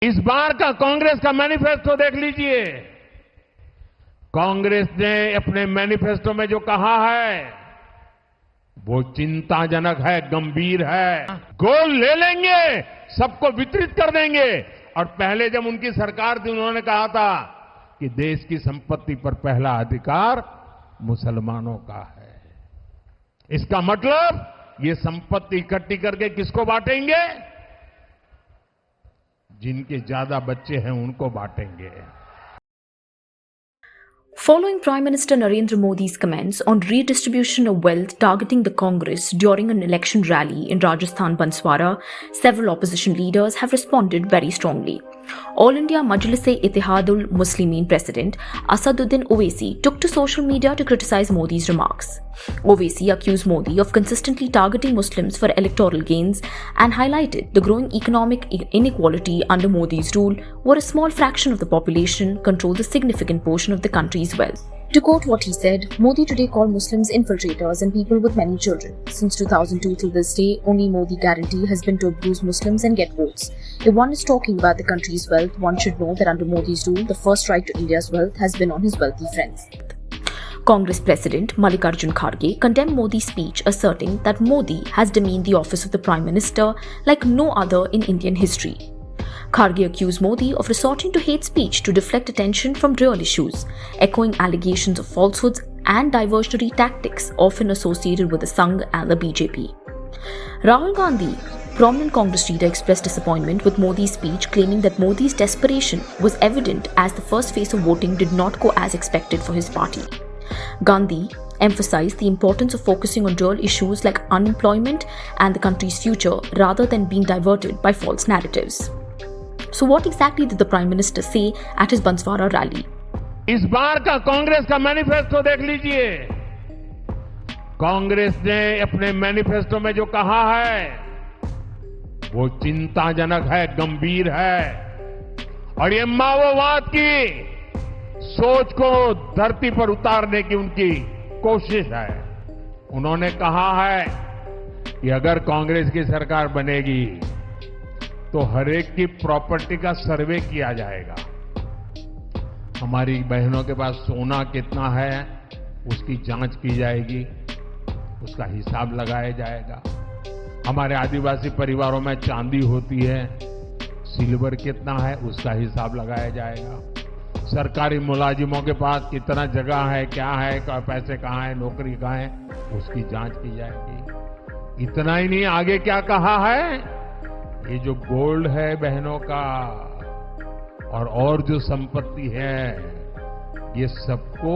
इस बार का कांग्रेस का मैनिफेस्टो देख लीजिए। कांग्रेस ने अपने मैनिफेस्टो में जो कहा है वो चिंताजनक है, गंभीर है। गोल ले लेंगे, सबको वितरित कर देंगे। और पहले जब उनकी सरकार थी उन्होंने कहा था कि देश की संपत्ति पर पहला अधिकार मुसलमानों का है। इसका मतलब ये संपत्ति इकट्ठी करके किसको बांटेंगे? जिनके ज्यादा बच्चे हैं उनको बांटेंगे। Following Prime Minister Narendra Modi's comments on redistribution of wealth targeting the Congress during an election rally in Rajasthan Banswara, several opposition leaders have responded very strongly. All India Majlis-e-Ittihadul Muslimin President Asaduddin Owaisi took to social media to criticize Modi's remarks. Owaisi accused Modi of consistently targeting Muslims for electoral gains and highlighted the growing economic inequality under Modi's rule, where a small fraction of the population controlled a significant portion of the country's wealth. To quote what he said, Modi today called Muslims infiltrators and people with many children. Since 2002 till this day, only Modi guarantee has been to abuse Muslims and get votes. If one is talking about the country's wealth, one should know that under Modi's rule, the first right to India's wealth has been on his wealthy friends. Congress President Mallikarjun Kharge condemned Modi's speech, asserting that Modi has demeaned the office of the Prime Minister like no other in Indian history. Kharge accused Modi of resorting to hate speech to deflect attention from real issues, echoing allegations of falsehoods and diversionary tactics often associated with the Sangh and the BJP. Rahul Gandhi, prominent Congress leader, expressed disappointment with Modi's speech, claiming that Modi's desperation was evident as the first phase of voting did not go as expected for his party. Gandhi emphasized the importance of focusing on real issues like unemployment and the country's future rather than being diverted by false narratives. So what exactly did the Prime Minister say at his Banswara rally? इस बार का कांग्रेस का manifesto देख लीजिए। कांग्रेस ने अपने manifesto में जो कहा है वो चिंताजनक है, गंभीर है। और ये माओवाद की सोच को धरती पर उतारने की उनकी कोशिश है। उन्होंने कहा है कि अगर कांग्रेस की सरकार बनेगी तो हर एक की प्रॉपर्टी का सर्वे किया जाएगा। हमारी बहनों के पास सोना कितना है उसकी जांच की जाएगी, उसका हिसाब लगाया जाएगा। हमारे आदिवासी परिवारों में चांदी होती है, सिल्वर कितना है उसका हिसाब लगाया जाएगा। सरकारी मुलाजिमों के पास कितना जगह है, क्या है, पैसे कहाँ है, नौकरी कहाँ है, उसकी जांच की जाएगी। इतना ही नहीं, आगे क्या कहा है, ये जो गोल्ड है बहनों का और जो संपत्ति है ये सबको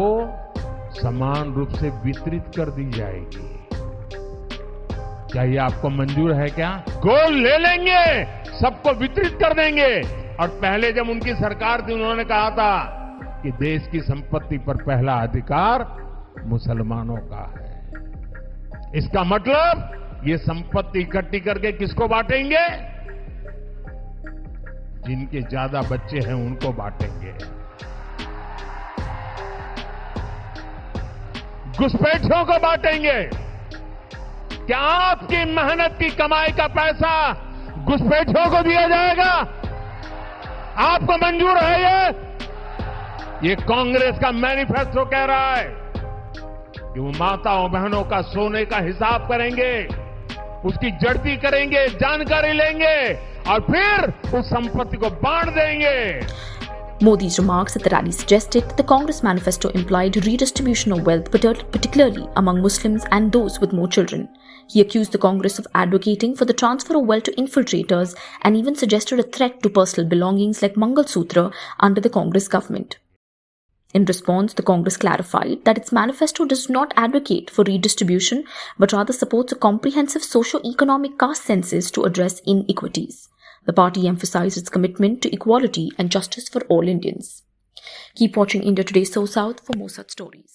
समान रूप से वितरित कर दी जाएगी। क्या ये आपको मंजूर है? क्या गोल्ड ले लेंगे, सबको वितरित कर देंगे। और पहले जब उनकी सरकार थी उन्होंने कहा था कि देश की संपत्ति पर पहला अधिकार मुसलमानों का है। इसका मतलब ये संपत्ति इकट्ठी करके किसको बांटेंगे? जिनके ज्यादा बच्चे हैं उनको बांटेंगे। घुसपैठियों को बांटेंगे। क्या आपकी मेहनत की कमाई का पैसा घुसपैठियों को दिया जाएगा? आपको मंजूर है? ये कांग्रेस का मैनिफेस्टो कह रहा है कि वो माताओं बहनों का सोने का हिसाब करेंगे, उसकी जड़ती करेंगे, जानकारी लेंगे और फिर उस संपत्ति को बांट देंगे। Modi's remarks at the rally suggested that the Congress manifesto implied redistribution of wealth, particularly among Muslims and those with more children. He accused the Congress of advocating for the transfer of wealth to infiltrators and even suggested a threat to personal belongings like Mangal Sutra under the Congress government. In response, the Congress clarified that its manifesto does not advocate for redistribution, but rather supports a comprehensive socio-economic caste census to address inequities. The party emphasized its commitment to equality and justice for all Indians. Keep watching India Today So South for more such stories.